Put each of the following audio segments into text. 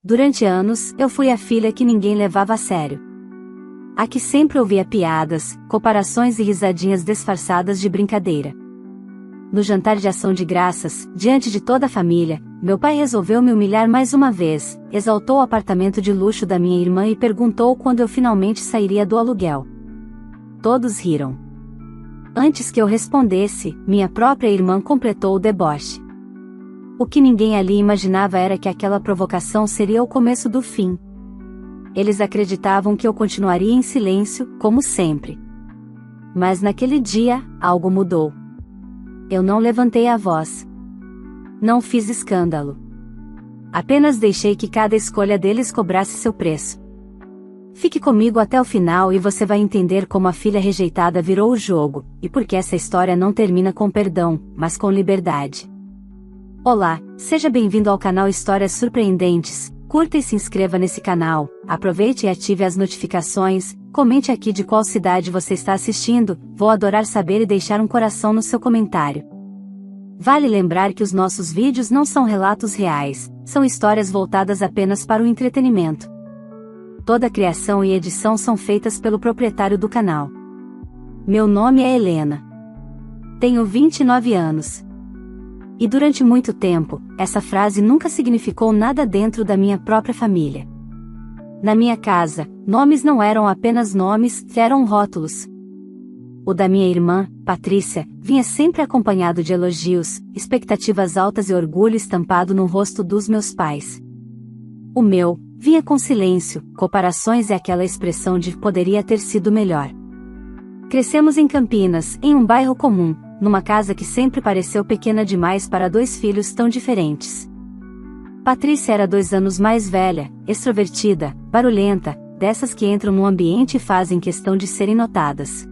Durante anos, eu fui a filha que ninguém levava a sério. A que sempre ouvia piadas, comparações e risadinhas disfarçadas de brincadeira. No jantar de ação de graças, diante de toda a família, meu pai resolveu me humilhar mais uma vez, exaltou o apartamento de luxo da minha irmã e perguntou quando eu finalmente sairia do aluguel. Todos riram. Antes que eu respondesse, minha própria irmã completou o deboche. O que ninguém ali imaginava era que aquela provocação seria o começo do fim. Eles acreditavam que eu continuaria em silêncio, como sempre. Mas naquele dia, algo mudou. Eu não levantei a voz. Não fiz escândalo. Apenas deixei que cada escolha deles cobrasse seu preço. Fique comigo até o final e você vai entender como a filha rejeitada virou o jogo, e por que essa história não termina com perdão, mas com liberdade. Olá, seja bem-vindo ao canal Histórias Surpreendentes. Curta e se inscreva nesse canal, aproveite e ative as notificações, comente aqui de qual cidade você está assistindo, vou adorar saber e deixar um coração no seu comentário. Vale lembrar que os nossos vídeos não são relatos reais, são histórias voltadas apenas para o entretenimento. Toda a criação e edição são feitas pelo proprietário do canal. Meu nome é Helena. Tenho 29 anos. E durante muito tempo, essa frase nunca significou nada dentro da minha própria família. Na minha casa, nomes não eram apenas nomes, eram rótulos. O da minha irmã, Patrícia, vinha sempre acompanhado de elogios, expectativas altas e orgulho estampado no rosto dos meus pais. O meu, vinha com silêncio, comparações e aquela expressão de poderia ter sido melhor. Crescemos em Campinas, em um bairro comum, numa casa que sempre pareceu pequena demais para dois filhos tão diferentes. Patrícia era 2 anos mais velha, extrovertida, barulhenta, dessas que entram no ambiente e fazem questão de serem notadas.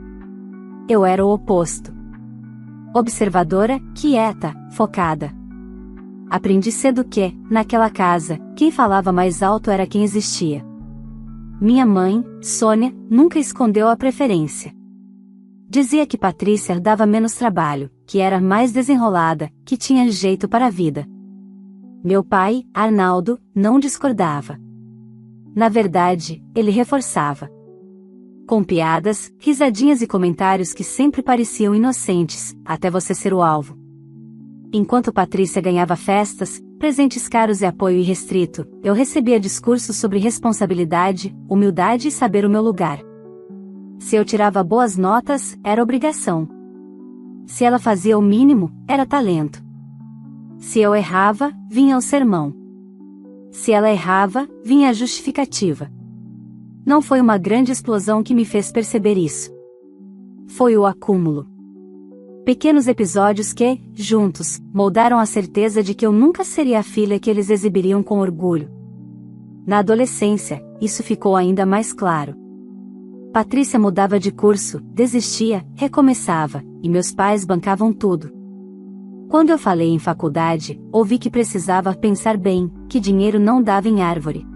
Eu era o oposto. Observadora, quieta, focada. Aprendi cedo que, naquela casa, quem falava mais alto era quem existia. Minha mãe, Sônia, nunca escondeu a preferência. Dizia que Patrícia dava menos trabalho, que era mais desenrolada, que tinha jeito para a vida. Meu pai, Arnaldo, não discordava. Na verdade, ele reforçava. Com piadas, risadinhas e comentários que sempre pareciam inocentes, até você ser o alvo. Enquanto Patrícia ganhava festas, presentes caros e apoio irrestrito, eu recebia discursos sobre responsabilidade, humildade e saber o meu lugar. Se eu tirava boas notas, era obrigação. Se ela fazia o mínimo, era talento. Se eu errava, vinha o sermão. Se ela errava, vinha a justificativa. Não foi uma grande explosão que me fez perceber isso. Foi o acúmulo. Pequenos episódios que, juntos, moldaram a certeza de que eu nunca seria a filha que eles exibiriam com orgulho. Na adolescência, isso ficou ainda mais claro. Patrícia mudava de curso, desistia, recomeçava, e meus pais bancavam tudo. Quando eu falei em faculdade, ouvi que precisava pensar bem, que dinheiro não dava em árvore.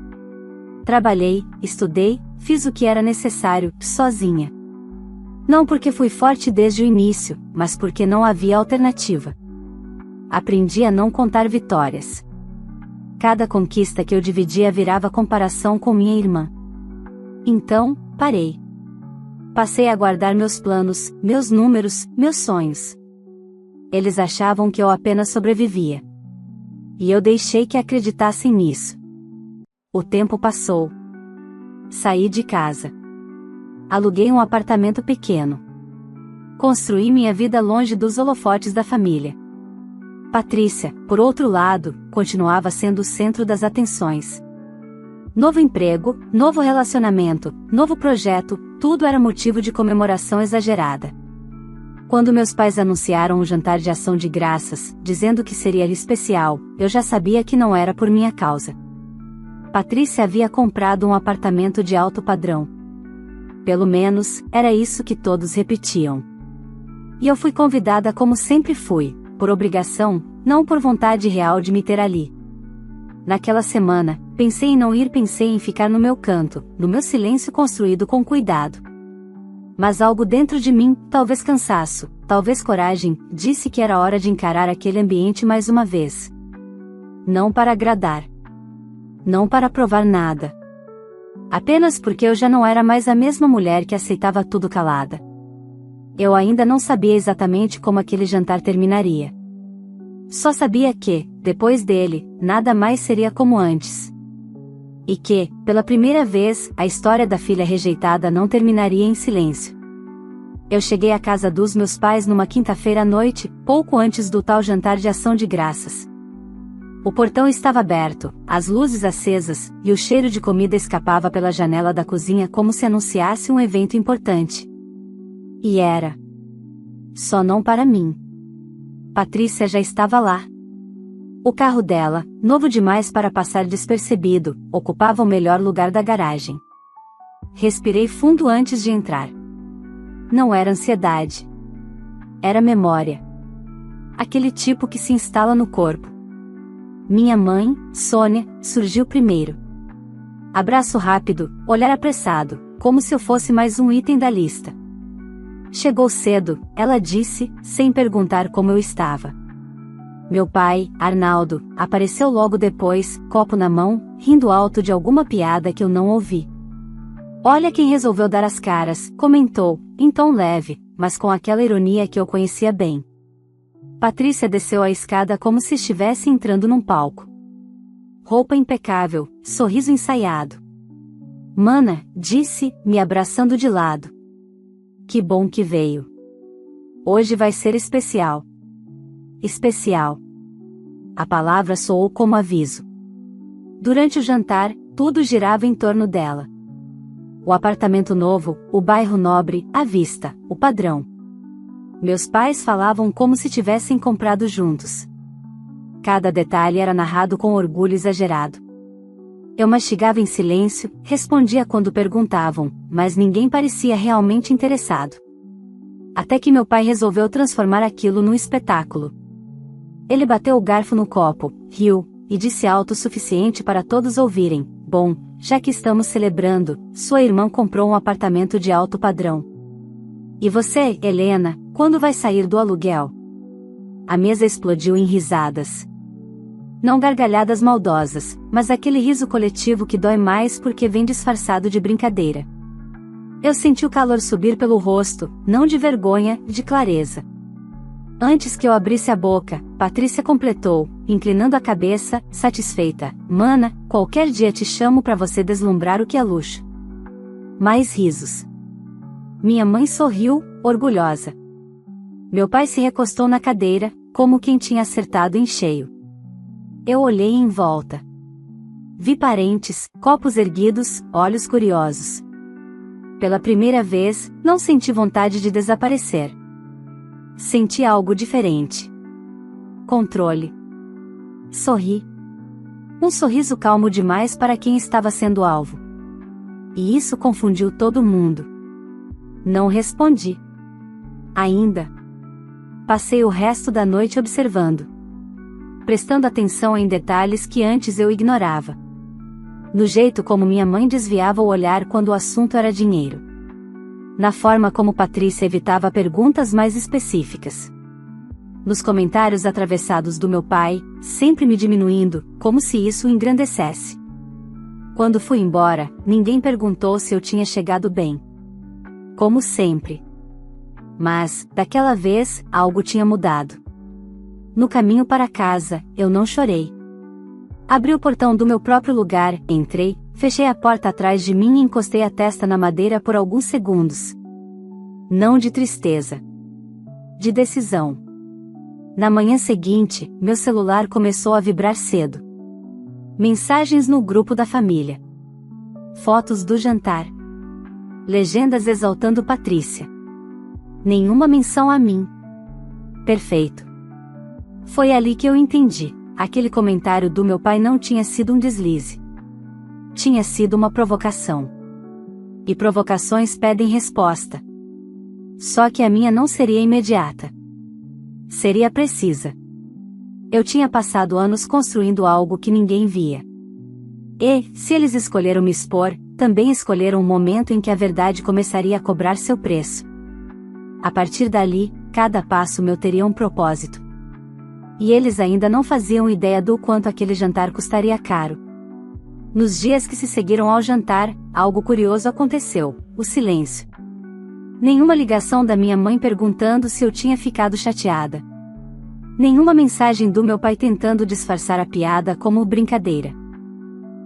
Trabalhei, estudei, fiz o que era necessário, sozinha. Não porque fui forte desde o início, mas porque não havia alternativa. Aprendi a não contar vitórias. Cada conquista que eu dividia virava comparação com minha irmã. Então, parei. Passei a guardar meus planos, meus números, meus sonhos. Eles achavam que eu apenas sobrevivia. E eu deixei que acreditassem nisso. O tempo passou. Saí de casa. Aluguei um apartamento pequeno. Construí minha vida longe dos holofotes da família. Patrícia, por outro lado, continuava sendo o centro das atenções. Novo emprego, novo relacionamento, novo projeto, tudo era motivo de comemoração exagerada. Quando meus pais anunciaram o jantar de ação de graças, dizendo que seria especial, eu já sabia que não era por minha causa. Patrícia havia comprado um apartamento de alto padrão. Pelo menos, era isso que todos repetiam. E eu fui convidada como sempre fui, por obrigação, não por vontade real de me ter ali. Naquela semana, pensei em não ir, pensei em ficar no meu canto, no meu silêncio construído com cuidado. Mas algo dentro de mim, talvez cansaço, talvez coragem, disse que era hora de encarar aquele ambiente mais uma vez. Não para agradar. Não para provar nada. Apenas porque eu já não era mais a mesma mulher que aceitava tudo calada. Eu ainda não sabia exatamente como aquele jantar terminaria. Só sabia que, depois dele, nada mais seria como antes. E que, pela primeira vez, a história da filha rejeitada não terminaria em silêncio. Eu cheguei à casa dos meus pais numa quinta-feira à noite, pouco antes do tal jantar de ação de graças. O portão estava aberto, as luzes acesas, e o cheiro de comida escapava pela janela da cozinha como se anunciasse um evento importante. E era. Só não para mim. Patrícia já estava lá. O carro dela, novo demais para passar despercebido, ocupava o melhor lugar da garagem. Respirei fundo antes de entrar. Não era ansiedade. Era memória. Aquele tipo que se instala no corpo. Minha mãe, Sônia, surgiu primeiro. Abraço rápido, olhar apressado, como se eu fosse mais um item da lista. Chegou cedo, ela disse, sem perguntar como eu estava. Meu pai, Arnaldo, apareceu logo depois, copo na mão, rindo alto de alguma piada que eu não ouvi. Olha quem resolveu dar as caras, comentou, em tom leve, mas com aquela ironia que eu conhecia bem. Patrícia desceu a escada como se estivesse entrando num palco. Roupa impecável, sorriso ensaiado. Mana, disse, me abraçando de lado. Que bom que veio. Hoje vai ser especial. Especial. A palavra soou como aviso. Durante o jantar, tudo girava em torno dela. O apartamento novo, o bairro nobre, a vista, o padrão. Meus pais falavam como se tivessem comprado juntos. Cada detalhe era narrado com orgulho exagerado. Eu mastigava em silêncio, respondia quando perguntavam, mas ninguém parecia realmente interessado. Até que meu pai resolveu transformar aquilo num espetáculo. Ele bateu o garfo no copo, riu, e disse alto o suficiente para todos ouvirem: bom, já que estamos celebrando, sua irmã comprou um apartamento de alto padrão. E você, Helena, quando vai sair do aluguel? A mesa explodiu em risadas. Não gargalhadas maldosas, mas aquele riso coletivo que dói mais porque vem disfarçado de brincadeira. Eu senti o calor subir pelo rosto, não de vergonha, de clareza. Antes que eu abrisse a boca, Patrícia completou, inclinando a cabeça, satisfeita: Mana, qualquer dia te chamo para você deslumbrar o que é luxo. Mais risos. Minha mãe sorriu, orgulhosa. Meu pai se recostou na cadeira, como quem tinha acertado em cheio. Eu olhei em volta. Vi parentes, copos erguidos, olhos curiosos. Pela primeira vez, não senti vontade de desaparecer. Senti algo diferente. Controle. Sorri. Um sorriso calmo demais para quem estava sendo alvo. E isso confundiu todo mundo. Não respondi. Ainda. Passei o resto da noite observando. Prestando atenção em detalhes que antes eu ignorava. No jeito como minha mãe desviava o olhar quando o assunto era dinheiro. Na forma como Patrícia evitava perguntas mais específicas. Nos comentários atravessados do meu pai, sempre me diminuindo, como se isso o engrandecesse. Quando fui embora, ninguém perguntou se eu tinha chegado bem. Como sempre. Mas, daquela vez, algo tinha mudado. No caminho para casa, eu não chorei. Abri o portão do meu próprio lugar, entrei, fechei a porta atrás de mim e encostei a testa na madeira por alguns segundos. Não de tristeza. De decisão. Na manhã seguinte, meu celular começou a vibrar cedo. Mensagens no grupo da família. Fotos do jantar. Legendas exaltando Patrícia. Nenhuma menção a mim. Perfeito. Foi ali que eu entendi. Aquele comentário do meu pai não tinha sido um deslize. Tinha sido uma provocação. E provocações pedem resposta. Só que a minha não seria imediata. Seria precisa. Eu tinha passado anos construindo algo que ninguém via. E, se eles escolheram me expor, também escolheram um momento em que a verdade começaria a cobrar seu preço. A partir dali, cada passo meu teria um propósito. E eles ainda não faziam ideia do quanto aquele jantar custaria caro. Nos dias que se seguiram ao jantar, algo curioso aconteceu: o silêncio. Nenhuma ligação da minha mãe perguntando se eu tinha ficado chateada. Nenhuma mensagem do meu pai tentando disfarçar a piada como brincadeira.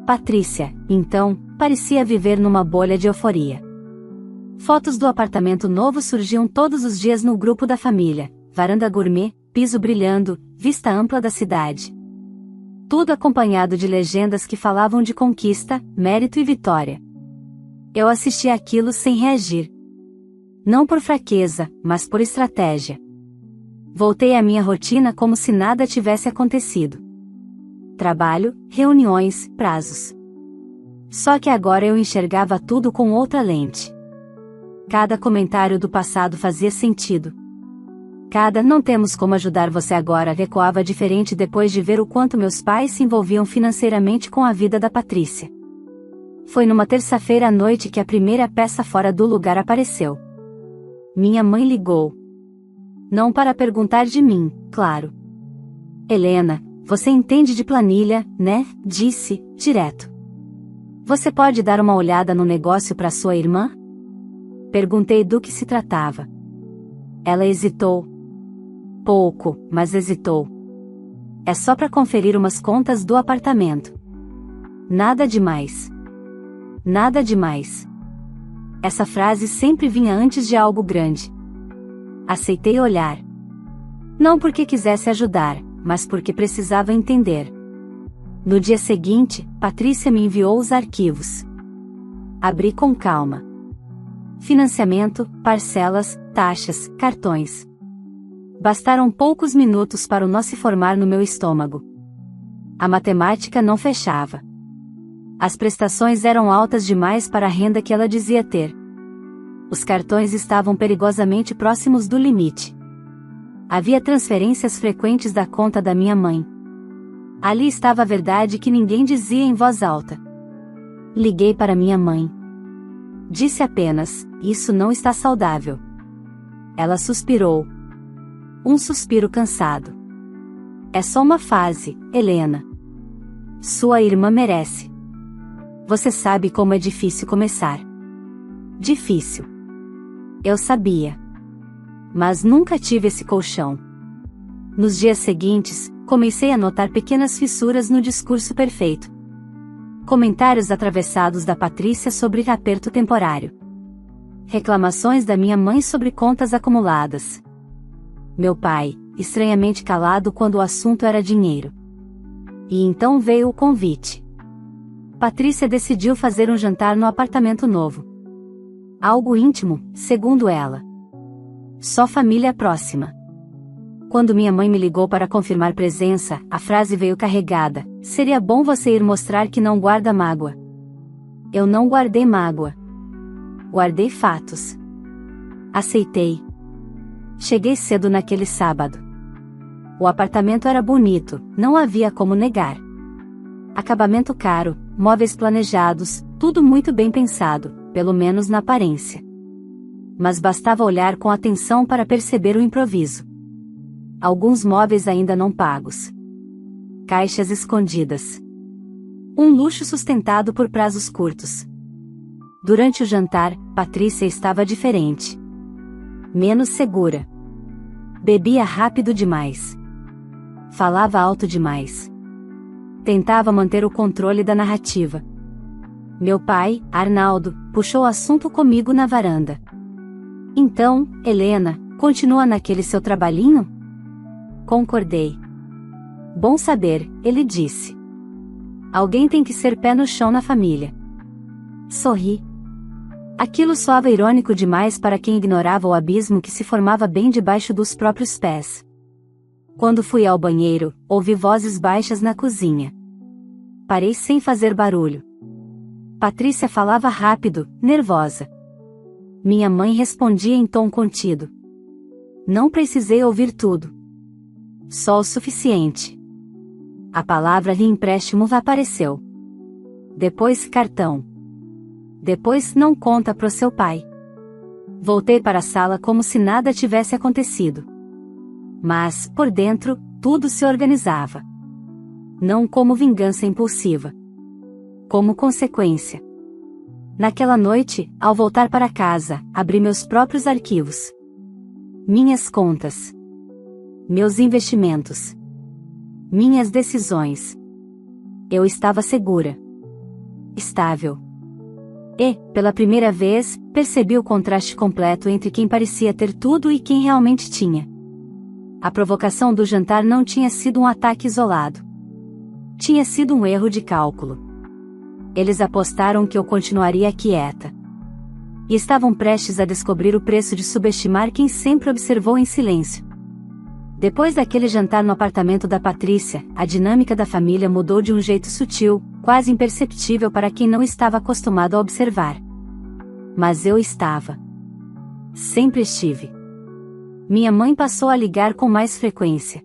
Patrícia, então, parecia viver numa bolha de euforia. Fotos do apartamento novo surgiam todos os dias no grupo da família: varanda gourmet, piso brilhando, vista ampla da cidade. Tudo acompanhado de legendas que falavam de conquista, mérito e vitória. Eu assistia aquilo sem reagir. Não por fraqueza, mas por estratégia. Voltei à minha rotina como se nada tivesse acontecido. Trabalho, reuniões, prazos. Só que agora eu enxergava tudo com outra lente. Cada comentário do passado fazia sentido. Cada "não temos como ajudar você agora" ecoava diferente depois de ver o quanto meus pais se envolviam financeiramente com a vida da Patrícia. Foi numa terça-feira à noite que a primeira peça fora do lugar apareceu. Minha mãe ligou. Não para perguntar de mim, claro. "Helena, você entende de planilha, né?", disse, direto. "Você pode dar uma olhada no negócio para sua irmã?" Perguntei do que se tratava. Ela hesitou. Pouco, mas hesitou. "É só para conferir umas contas do apartamento. Nada demais." Nada demais. Essa frase sempre vinha antes de algo grande. Aceitei olhar. Não porque quisesse ajudar, mas porque precisava entender. No dia seguinte, Patrícia me enviou os arquivos. Abri com calma. Financiamento, parcelas, taxas, cartões. Bastaram poucos minutos para o nó se formar no meu estômago. A matemática não fechava. As prestações eram altas demais para a renda que ela dizia ter. Os cartões estavam perigosamente próximos do limite. Havia transferências frequentes da conta da minha mãe. Ali estava a verdade que ninguém dizia em voz alta. Liguei para minha mãe. Disse apenas: "Isso não está saudável." Ela suspirou. Um suspiro cansado. "É só uma fase, Helena. Sua irmã merece. Você sabe como é difícil começar." Difícil. Eu sabia. Mas nunca tive esse colchão. Nos dias seguintes, comecei a notar pequenas fissuras no discurso perfeito. Comentários atravessados da Patrícia sobre aperto temporário. Reclamações da minha mãe sobre contas acumuladas. Meu pai, estranhamente calado quando o assunto era dinheiro. E então veio o convite. Patrícia decidiu fazer um jantar no apartamento novo. Algo íntimo, segundo ela. Só família próxima. Quando minha mãe me ligou para confirmar presença, a frase veio carregada: "Seria bom você ir mostrar que não guarda mágoa." Eu não guardei mágoa. Guardei fatos. Aceitei. Cheguei cedo naquele sábado. O apartamento era bonito, não havia como negar. Acabamento caro, móveis planejados, tudo muito bem pensado, pelo menos na aparência. Mas bastava olhar com atenção para perceber o improviso. Alguns móveis ainda não pagos. Caixas escondidas. Um luxo sustentado por prazos curtos. Durante o jantar, Patrícia estava diferente. Menos segura. Bebia rápido demais. Falava alto demais. Tentava manter o controle da narrativa. Meu pai, Arnaldo, puxou o assunto comigo na varanda. "Então, Helena, continua naquele seu trabalhinho?" Concordei. "Bom saber", ele disse. "Alguém tem que ser pé no chão na família." Sorri. Aquilo soava irônico demais para quem ignorava o abismo que se formava bem debaixo dos próprios pés. Quando fui ao banheiro, ouvi vozes baixas na cozinha. Parei sem fazer barulho. Patrícia falava rápido, nervosa. Minha mãe respondia em tom contido. Não precisei ouvir tudo. Só o suficiente. A palavra de empréstimo apareceu. Depois cartão. Depois não conta pro seu pai. Voltei para a sala como se nada tivesse acontecido. Mas, por dentro, tudo se organizava. Não como vingança impulsiva. como consequência. Naquela noite, ao voltar para casa, abri meus próprios arquivos. Minhas contas. Meus investimentos. Minhas decisões. Eu estava segura. Estável. E, pela primeira vez, percebi o contraste completo entre quem parecia ter tudo e quem realmente tinha. A provocação do jantar não tinha sido um ataque isolado. Tinha sido um erro de cálculo. Eles apostaram que eu continuaria quieta. E estavam prestes a descobrir o preço de subestimar quem sempre observou em silêncio. Depois daquele jantar no apartamento da Patrícia, a dinâmica da família mudou de um jeito sutil, quase imperceptível para quem não estava acostumado a observar. Mas eu estava. Sempre estive. Minha mãe passou a ligar com mais frequência.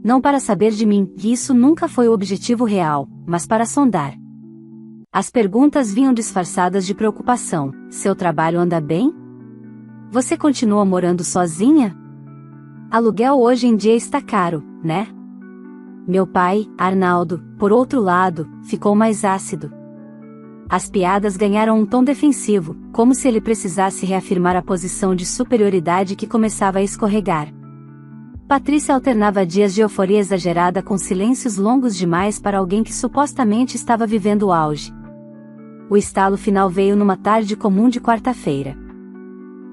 Não para saber de mim, e isso nunca foi o objetivo real, mas para sondar. As perguntas vinham disfarçadas de preocupação. Seu trabalho anda bem? Você continua morando sozinha? Aluguel hoje em dia está caro, né? Meu pai, Arnaldo, por outro lado, ficou mais ácido. As piadas ganharam um tom defensivo, como se ele precisasse reafirmar a posição de superioridade que começava a escorregar. Patrícia alternava dias de euforia exagerada com silêncios longos demais para alguém que supostamente estava vivendo o auge. O estalo final veio numa tarde comum de quarta-feira.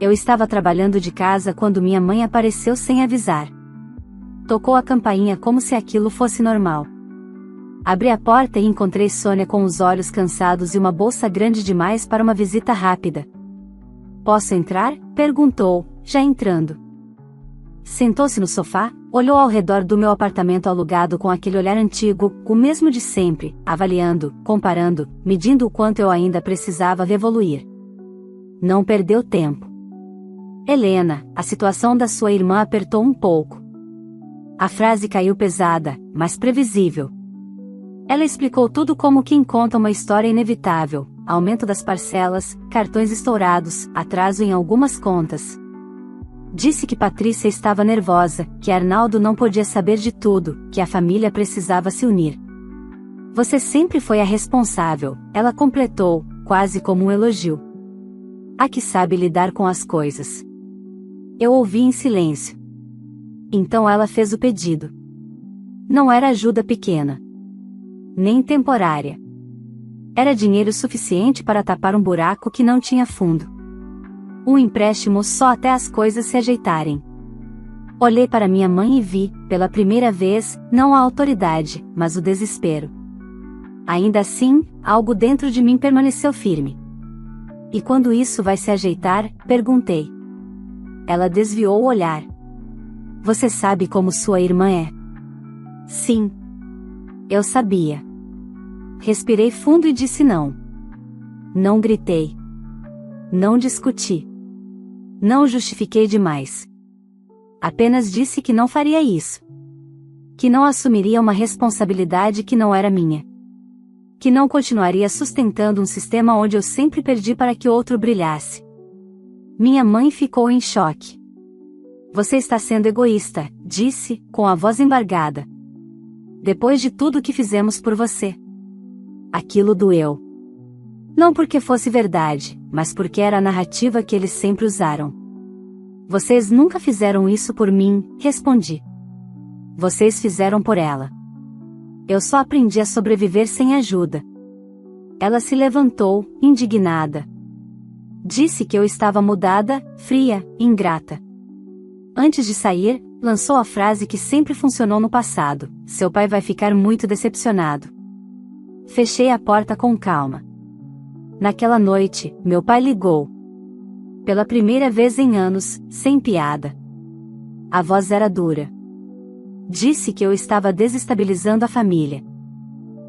Eu estava trabalhando de casa quando minha mãe apareceu sem avisar. Tocou a campainha como se aquilo fosse normal. Abri a porta e encontrei Sônia com os olhos cansados e uma bolsa grande demais para uma visita rápida. Posso entrar? Perguntou, já entrando. Sentou-se no sofá, olhou ao redor do meu apartamento alugado com aquele olhar antigo, o mesmo de sempre, avaliando, comparando, medindo o quanto eu ainda precisava evoluir. Não perdeu tempo. Helena, a situação da sua irmã apertou um pouco. A frase caiu pesada, mas previsível. Ela explicou tudo como quem conta uma história inevitável: aumento das parcelas, cartões estourados, atraso em algumas contas. Disse que Patrícia estava nervosa, que Arnaldo não podia saber de tudo, que a família precisava se unir. Você sempre foi a responsável, ela completou, quase como um elogio. A que sabe lidar com as coisas. Eu ouvi em silêncio. Então ela fez o pedido. Não era ajuda pequena. Nem temporária. Era dinheiro suficiente para tapar um buraco que não tinha fundo. Um empréstimo só até as coisas se ajeitarem. Olhei para minha mãe e vi, pela primeira vez, não a autoridade, mas o desespero. Ainda assim, algo dentro de mim permaneceu firme. E quando isso vai se ajeitar? Perguntei. Ela desviou o olhar. Você sabe como sua irmã é? Sim. Eu sabia. Respirei fundo e disse não. Não gritei. Não discuti. Não justifiquei demais. Apenas disse que não faria isso. Que não assumiria uma responsabilidade que não era minha. Que não continuaria sustentando um sistema onde eu sempre perdi para que outro brilhasse. Minha mãe ficou em choque. Você está sendo egoísta, disse, com a voz embargada. Depois de tudo que fizemos por você. Aquilo doeu. Não porque fosse verdade, mas porque era a narrativa que eles sempre usaram. Vocês nunca fizeram isso por mim, respondi. Vocês fizeram por ela. Eu só aprendi a sobreviver sem ajuda. Ela se levantou, indignada. Disse que eu estava mudada, fria, ingrata. Antes de sair, lançou a frase que sempre funcionou no passado: seu pai vai ficar muito decepcionado. Fechei a porta com calma. Naquela noite, meu pai ligou. Pela primeira vez em anos, sem piada. A voz era dura. Disse que eu estava desestabilizando a família.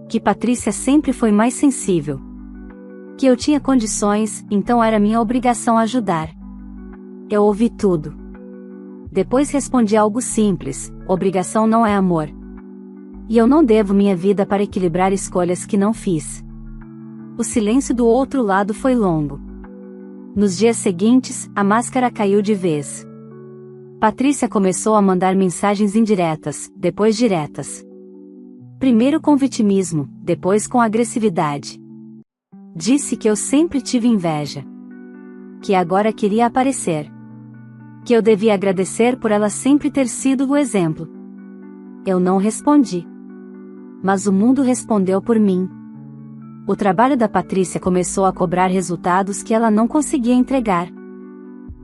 Que Patrícia sempre foi mais sensível. Que eu tinha condições, então era minha obrigação ajudar. Eu ouvi tudo. Depois respondi algo simples: obrigação não é amor. E eu não devo minha vida para equilibrar escolhas que não fiz. O silêncio do outro lado foi longo. Nos dias seguintes, a máscara caiu de vez. Patrícia começou a mandar mensagens indiretas, depois diretas. Primeiro com vitimismo, depois com agressividade. Disse que eu sempre tive inveja. Que agora queria aparecer. Que eu devia agradecer por ela sempre ter sido o exemplo. Eu não respondi. Mas o mundo respondeu por mim. O trabalho da Patrícia começou a cobrar resultados que ela não conseguia entregar.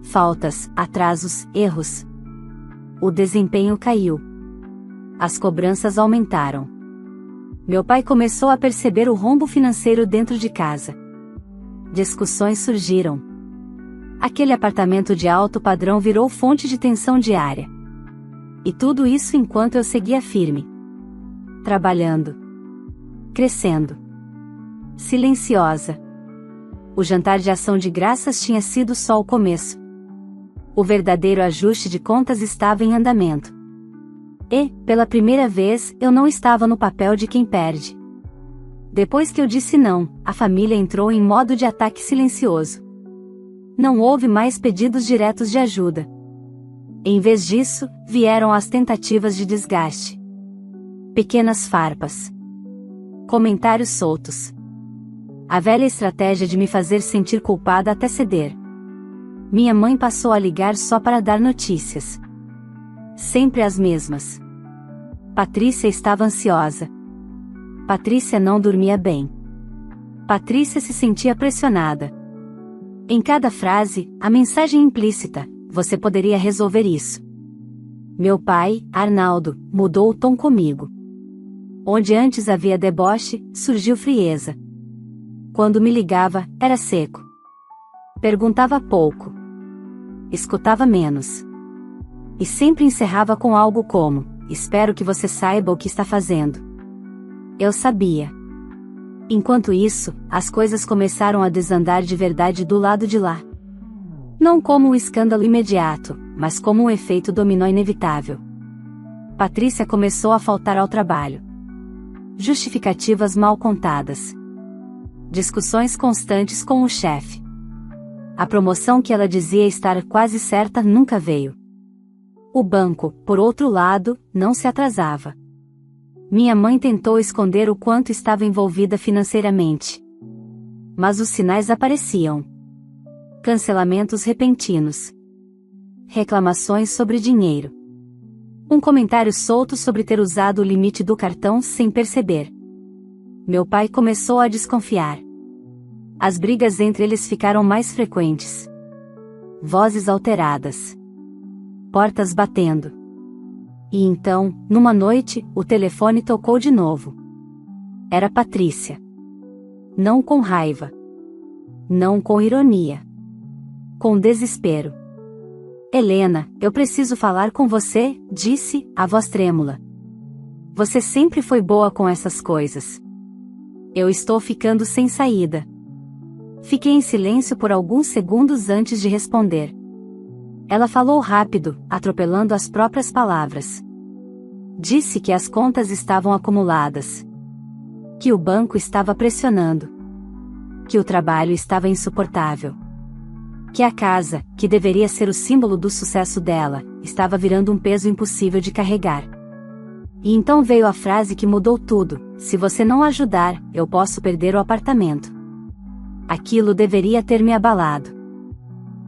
Faltas, atrasos, erros. O desempenho caiu. As cobranças aumentaram. Meu pai começou a perceber o rombo financeiro dentro de casa. Discussões surgiram. Aquele apartamento de alto padrão virou fonte de tensão diária. E tudo isso enquanto eu seguia firme. Trabalhando. Crescendo. Silenciosa. O jantar de ação de graças tinha sido só o começo. O verdadeiro ajuste de contas estava em andamento. E, pela primeira vez, eu não estava no papel de quem perde. Depois que eu disse não, a família entrou em modo de ataque silencioso. Não houve mais pedidos diretos de ajuda. Em vez disso, vieram as tentativas de desgaste. Pequenas farpas. Comentários soltos. A velha estratégia de me fazer sentir culpada até ceder. Minha mãe passou a ligar só para dar notícias. Sempre as mesmas. Patrícia estava ansiosa. Patrícia não dormia bem. Patrícia se sentia pressionada. Em cada frase, a mensagem implícita: você poderia resolver isso. Meu pai, Arnaldo, mudou o tom comigo. Onde antes havia deboche, surgiu frieza. Quando me ligava, era seco. Perguntava pouco. Escutava menos. E sempre encerrava com algo como: espero que você saiba o que está fazendo. Eu sabia. Enquanto isso, as coisas começaram a desandar de verdade do lado de lá. Não como um escândalo imediato, mas como um efeito dominó inevitável. Patrícia começou a faltar ao trabalho. Justificativas mal contadas. Discussões constantes com o chefe. A promoção que ela dizia estar quase certa nunca veio. O banco, por outro lado, não se atrasava. Minha mãe tentou esconder o quanto estava envolvida financeiramente. Mas os sinais apareciam. Cancelamentos repentinos. Reclamações sobre dinheiro. Um comentário solto sobre ter usado o limite do cartão sem perceber. Meu pai começou a desconfiar. As brigas entre eles ficaram mais frequentes. Vozes alteradas. Portas batendo. E então, numa noite, o telefone tocou de novo. Era Patrícia. Não com raiva. Não com ironia. Com desespero. Helena, eu preciso falar com você, disse, a voz trêmula. Você sempre foi boa com essas coisas. Eu estou ficando sem saída. Fiquei em silêncio por alguns segundos antes de responder. Ela falou rápido, atropelando as próprias palavras. Disse que as contas estavam acumuladas. Que o banco estava pressionando. Que o trabalho estava insuportável. Que a casa, que deveria ser o símbolo do sucesso dela, estava virando um peso impossível de carregar. E então veio a frase que mudou tudo: se você não ajudar, eu posso perder o apartamento. Aquilo deveria ter me abalado.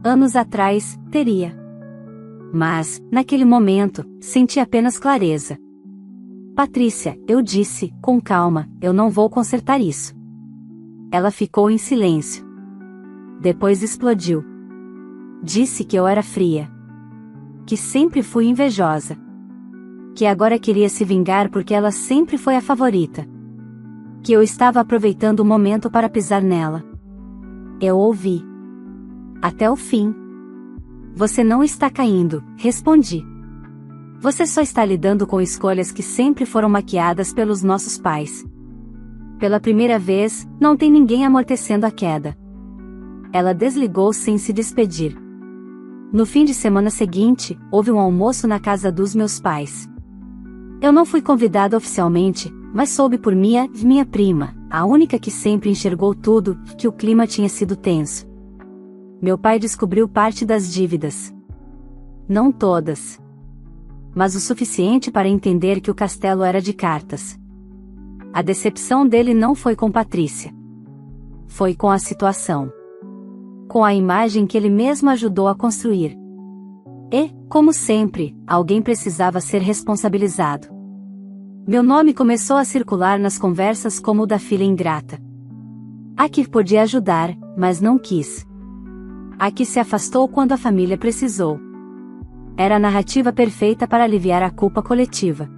Anos atrás, teria. Mas, naquele momento, senti apenas clareza. Patrícia, eu disse, com calma, eu não vou consertar isso. Ela ficou em silêncio. Depois explodiu. Disse que eu era fria. Que sempre fui invejosa. Que agora queria se vingar porque ela sempre foi a favorita. Que eu estava aproveitando o momento para pisar nela. Eu ouvi. Até o fim. Você não está caindo, respondi. Você só está lidando com escolhas que sempre foram maquiadas pelos nossos pais. Pela primeira vez, não tem ninguém amortecendo a queda. Ela desligou sem se despedir. No fim de semana seguinte, houve um almoço na casa dos meus pais. Eu não fui convidada oficialmente, mas soube por minha prima, a única que sempre enxergou tudo, que o clima tinha sido tenso. Meu pai descobriu parte das dívidas. Não todas. Mas o suficiente para entender que o castelo era de cartas. A decepção dele não foi com Patrícia. Foi com a situação. Com a imagem que ele mesmo ajudou a construir. E, como sempre, alguém precisava ser responsabilizado. Meu nome começou a circular nas conversas como o da filha ingrata. A que podia ajudar, mas não quis. A que se afastou quando a família precisou. Era a narrativa perfeita para aliviar a culpa coletiva.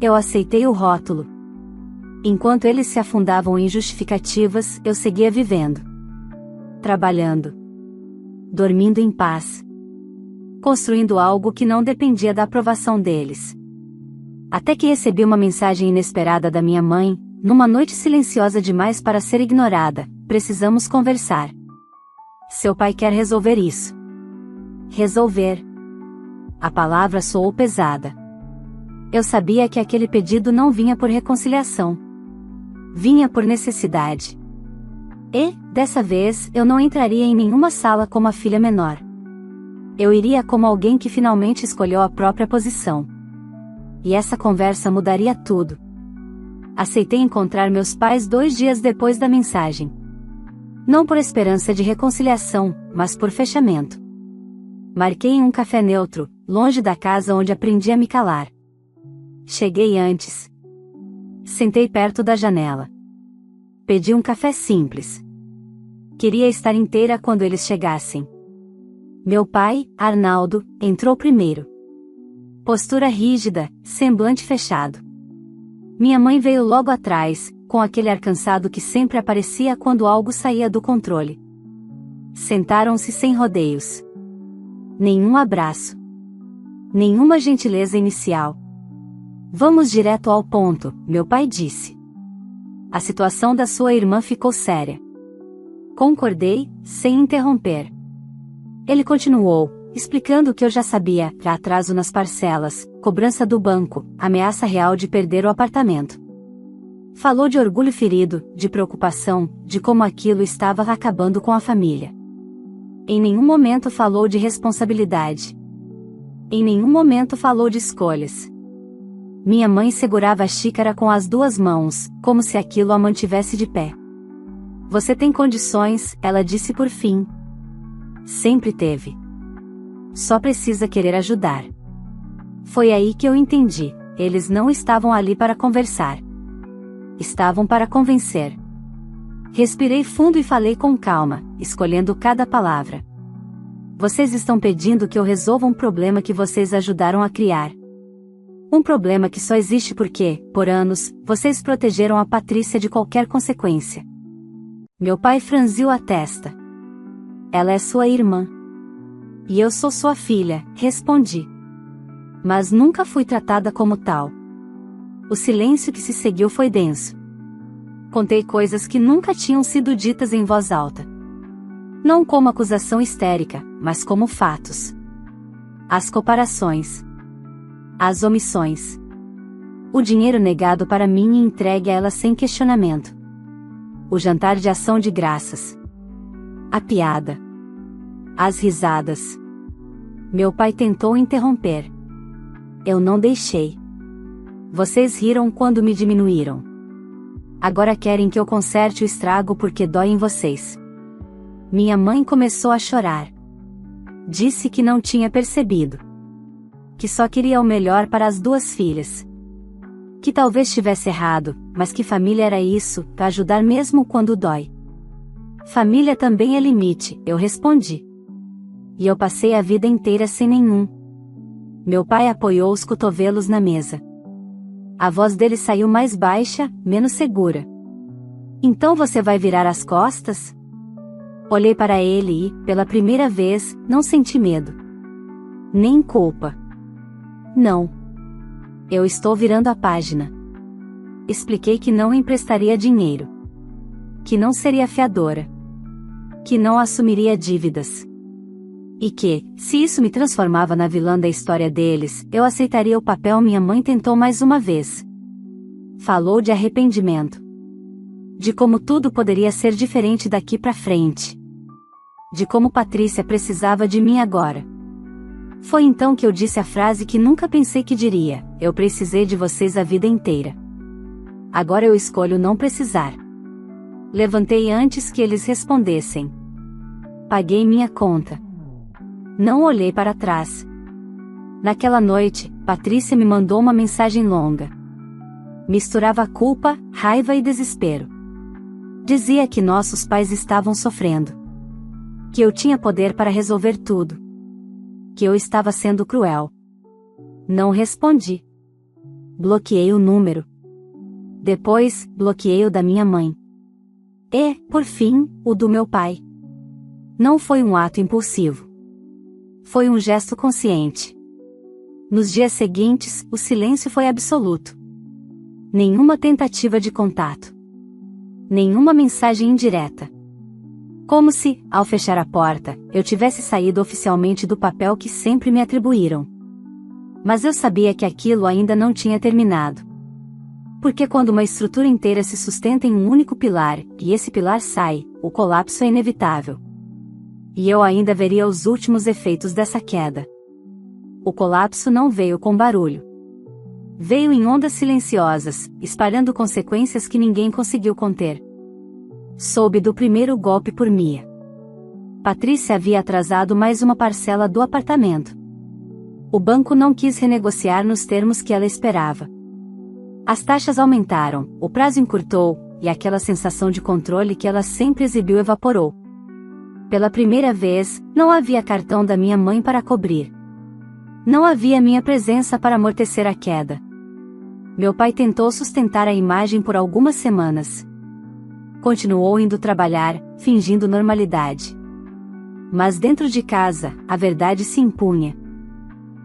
Eu aceitei o rótulo. Enquanto eles se afundavam em justificativas, eu seguia vivendo. Trabalhando. Dormindo em paz. Construindo algo que não dependia da aprovação deles. Até que recebi uma mensagem inesperada da minha mãe, numa noite silenciosa demais para ser ignorada: precisamos conversar. Seu pai quer resolver isso. Resolver. A palavra soou pesada. Eu sabia que aquele pedido não vinha por reconciliação. Vinha por necessidade. E, dessa vez, eu não entraria em nenhuma sala como a filha menor. Eu iria como alguém que finalmente escolheu a própria posição. E essa conversa mudaria tudo. Aceitei encontrar meus pais 2 dias depois da mensagem. Não por esperança de reconciliação, mas por fechamento. Marquei em um café neutro, longe da casa onde aprendi a me calar. Cheguei antes. Sentei perto da janela. Pedi um café simples. Queria estar inteira quando eles chegassem. Meu pai, Arnaldo, entrou primeiro. Postura rígida, semblante fechado. Minha mãe veio logo atrás, com aquele ar cansado que sempre aparecia quando algo saía do controle. Sentaram-se sem rodeios. Nenhum abraço. Nenhuma gentileza inicial. Vamos direto ao ponto, meu pai disse. A situação da sua irmã ficou séria. Concordei, sem interromper. Ele continuou, explicando que eu já sabia: atraso nas parcelas, cobrança do banco, ameaça real de perder o apartamento. Falou de orgulho ferido, de preocupação, de como aquilo estava acabando com a família. Em nenhum momento falou de responsabilidade. Em nenhum momento falou de escolhas. Minha mãe segurava a xícara com as 2 mãos, como se aquilo a mantivesse de pé. Você tem condições, ela disse por fim. Sempre teve. Só precisa querer ajudar. Foi aí que eu entendi: eles não estavam ali para conversar. Estavam para convencer. Respirei fundo e falei com calma, escolhendo cada palavra. Vocês estão pedindo que eu resolva um problema que vocês ajudaram a criar. Um problema que só existe porque, por anos, vocês protegeram a Patrícia de qualquer consequência. Meu pai franziu a testa. Ela é sua irmã. E eu sou sua filha, respondi. Mas nunca fui tratada como tal. O silêncio que se seguiu foi denso. Contei coisas que nunca tinham sido ditas em voz alta. Não como acusação histérica, mas como fatos. As comparações. As omissões. O dinheiro negado para mim e entregue a ela sem questionamento. O jantar de ação de graças. A piada. As risadas. Meu pai tentou interromper. Eu não deixei. Vocês riram quando me diminuíram. Agora querem que eu conserte o estrago porque dói em vocês. Minha mãe começou a chorar. Disse que não tinha percebido. Que só queria o melhor para as 2 filhas. Que talvez estivesse errado, mas que família era isso, para ajudar mesmo quando dói. Família também é limite, eu respondi. E eu passei a vida inteira sem nenhum. Meu pai apoiou os cotovelos na mesa. A voz dele saiu mais baixa, menos segura. Então você vai virar as costas? Olhei para ele e, pela primeira vez, não senti medo. Nem culpa. Não. Eu estou virando a página. Expliquei que não emprestaria dinheiro. Que não seria fiadora. Que não assumiria dívidas. E que, se isso me transformava na vilã da história deles, eu aceitaria o papel. Minha mãe tentou mais uma vez. Falou de arrependimento. De como tudo poderia ser diferente daqui pra frente. De como Patrícia precisava de mim agora. Foi então que eu disse a frase que nunca pensei que diria: eu precisei de vocês a vida inteira. agora eu escolho não precisar. Levantei antes que eles respondessem. Paguei minha conta. Não olhei para trás. Naquela noite, Patrícia me mandou uma mensagem longa. Misturava culpa, raiva e desespero. Dizia que nossos pais estavam sofrendo. Que eu tinha poder para resolver tudo. Que eu estava sendo cruel. Não respondi. Bloqueei o número. Depois, bloqueei o da minha mãe. E, por fim, o do meu pai. Não foi um ato impulsivo. Foi um gesto consciente. Nos dias seguintes, o silêncio foi absoluto. Nenhuma tentativa de contato. Nenhuma mensagem indireta. Como se, ao fechar a porta, eu tivesse saído oficialmente do papel que sempre me atribuíram. Mas eu sabia que aquilo ainda não tinha terminado. Porque quando uma estrutura inteira se sustenta em um único pilar, e esse pilar sai, o colapso é inevitável. E eu ainda veria os últimos efeitos dessa queda. O colapso não veio com barulho. Veio em ondas silenciosas, espalhando consequências que ninguém conseguiu conter. Soube do primeiro golpe por Mia. Patrícia havia atrasado mais uma parcela do apartamento. O banco não quis renegociar nos termos que ela esperava. As taxas aumentaram, o prazo encurtou, e aquela sensação de controle que ela sempre exibiu evaporou. Pela primeira vez, não havia cartão da minha mãe para cobrir. Não havia minha presença para amortecer a queda. Meu pai tentou sustentar a imagem por algumas semanas. Continuou indo trabalhar, fingindo normalidade. Mas dentro de casa, a verdade se impunha.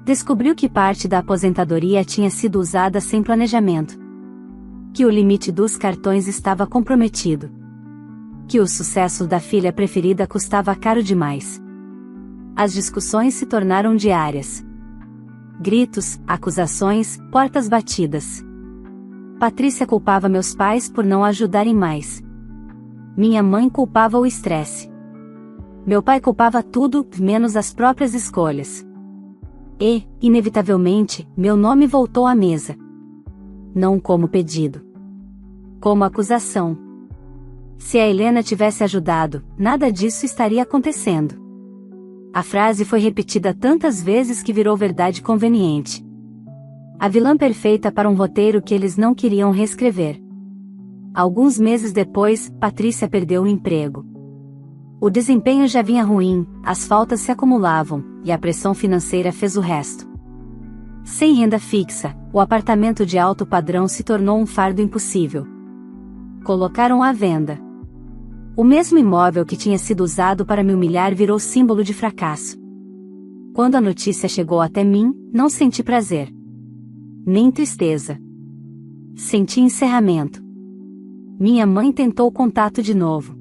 Descobriu que parte da aposentadoria tinha sido usada sem planejamento. Que o limite dos cartões estava comprometido. Que o sucesso da filha preferida custava caro demais. As discussões se tornaram diárias. Gritos, acusações, portas batidas. Patrícia culpava meus pais por não ajudarem mais. Minha mãe culpava o estresse. Meu pai culpava tudo, menos as próprias escolhas. E, inevitavelmente, meu nome voltou à mesa. Não como pedido. Como acusação. Se a Helena tivesse ajudado, nada disso estaria acontecendo. A frase foi repetida tantas vezes que virou verdade conveniente. A vilã perfeita para um roteiro que eles não queriam reescrever. Alguns meses depois, Patrícia perdeu o emprego. O desempenho já vinha ruim, as faltas se acumulavam, e a pressão financeira fez o resto. Sem renda fixa, o apartamento de alto padrão se tornou um fardo impossível. Colocaram à venda. O mesmo imóvel que tinha sido usado para me humilhar virou símbolo de fracasso. Quando a notícia chegou até mim, não senti prazer. Nem tristeza. Senti encerramento. Minha mãe tentou contato de novo.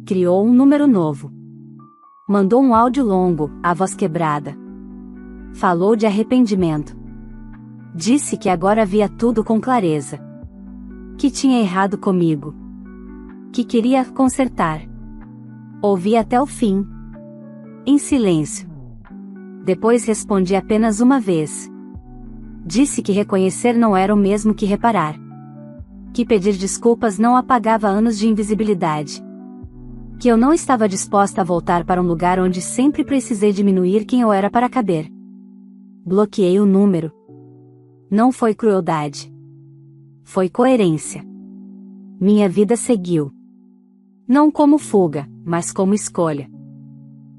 Criou um número novo. Mandou um áudio longo, a voz quebrada. Falou de arrependimento. Disse que agora via tudo com clareza. Que tinha errado comigo. Que queria consertar. Ouvi até o fim. Em silêncio. Depois respondi apenas uma vez. Disse que reconhecer não era o mesmo que reparar. Que pedir desculpas não apagava anos de invisibilidade. Que eu não estava disposta a voltar para um lugar onde sempre precisei diminuir quem eu era para caber. Bloqueei o número. Não foi crueldade. Foi coerência. Minha vida seguiu. Não como fuga, mas como escolha.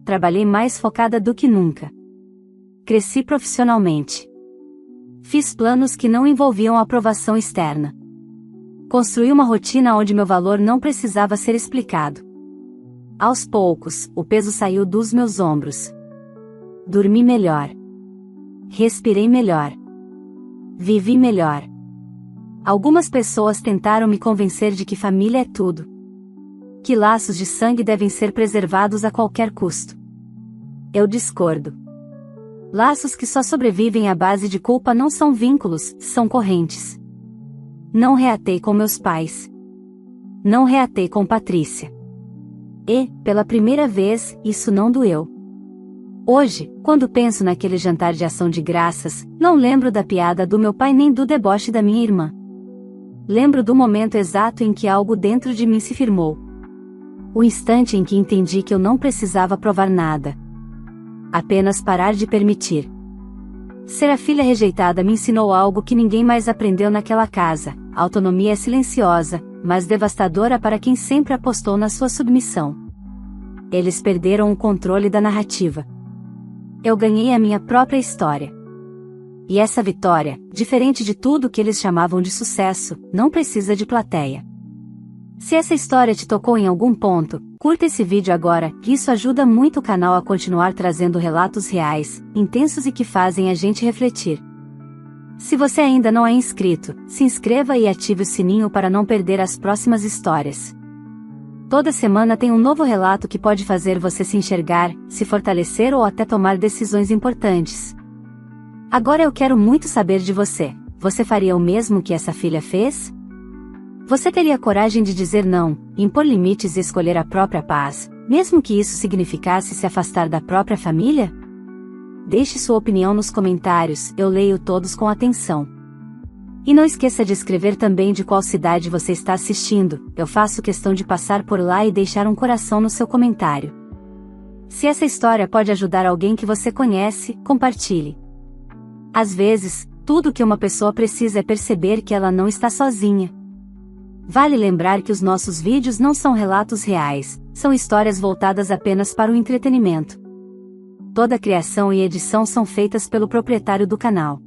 Trabalhei mais focada do que nunca. Cresci profissionalmente. Fiz planos que não envolviam aprovação externa. Construí uma rotina onde meu valor não precisava ser explicado. Aos poucos, o peso saiu dos meus ombros. Dormi melhor. Respirei melhor. Vivi melhor. Algumas pessoas tentaram me convencer de que família é tudo. Que laços de sangue devem ser preservados a qualquer custo. Eu discordo. Laços que só sobrevivem à base de culpa não são vínculos, são correntes. Não reatei com meus pais. Não reatei com Patrícia. E, pela primeira vez, isso não doeu. Hoje, quando penso naquele jantar de ação de graças, não lembro da piada do meu pai nem do deboche da minha irmã. lembro do momento exato em que algo dentro de mim se firmou. O instante em que entendi que eu não precisava provar nada. Apenas parar de permitir. Ser a filha rejeitada me ensinou algo que ninguém mais aprendeu naquela casa: a autonomia é silenciosa, mas devastadora para quem sempre apostou na sua submissão. Eles perderam o controle da narrativa. Eu ganhei a minha própria história. E essa vitória, diferente de tudo que eles chamavam de sucesso, não precisa de plateia. Se essa história te tocou em algum ponto, curta esse vídeo agora, que isso ajuda muito o canal a continuar trazendo relatos reais, intensos e que fazem a gente refletir. Se você ainda não é inscrito, se inscreva e ative o sininho para não perder as próximas histórias. Toda semana tem um novo relato que pode fazer você se enxergar, se fortalecer ou até tomar decisões importantes. Agora eu quero muito saber de você. Você faria o mesmo que essa filha fez? Você teria coragem de dizer não, impor limites e escolher a própria paz, mesmo que isso significasse se afastar da própria família? Deixe sua opinião nos comentários, eu leio todos com atenção. E não esqueça de escrever também de qual cidade você está assistindo, eu faço questão de passar por lá e deixar um coração no seu comentário. Se essa história pode ajudar alguém que você conhece, compartilhe. Às vezes, tudo o que uma pessoa precisa é perceber que ela não está sozinha. Vale lembrar que os nossos vídeos não são relatos reais, são histórias voltadas apenas para o entretenimento. Toda criação e edição são feitas pelo proprietário do canal.